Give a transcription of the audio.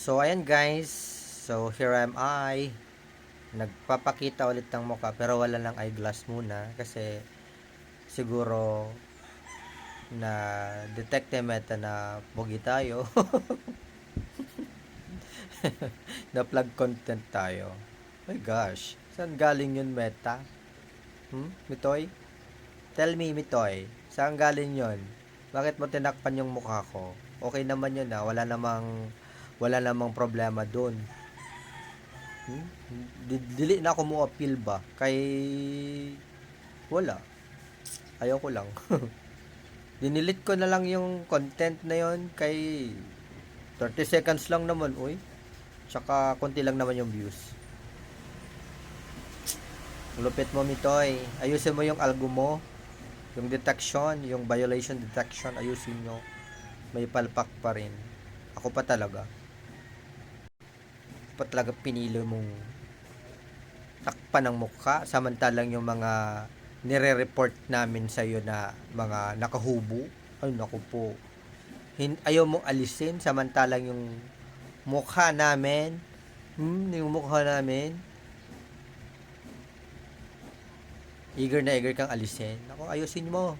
So, ayan guys. So, here am I. Nagpapakita ulit ng mukha pero wala lang eyeglass muna kasi siguro na detect ni Meta na pogi tayo. Na plug content tayo. My gosh. Saan galing yun, Meta? Mitoy? Tell me, Mitoy. Saan galing yun? Bakit mo tinakpan yung mukha ko? Okay naman yun ah. Wala namang problema dun. Dili na ako mo appeal ba? Kay wala. Ayaw ko lang. Dinilit ko na lang yung content na yon kay 30 seconds lang naman, uy. Tsaka konti lang naman yung views. Lupit mo, Mitoy. Ayusin mo yung algo mo. Yung detection, yung violation detection, ayusin nyo. May palpak pa rin. Ako pa talaga. Pa talaga pinili mong takpan ng mukha samantalang yung mga nire-report namin sa iyo na mga nakahubo, ay naku po, ayaw mong alisin samantalang yung mukha namin, yung mukha namin eager na eager kang alisin. Ako, ayusin mo.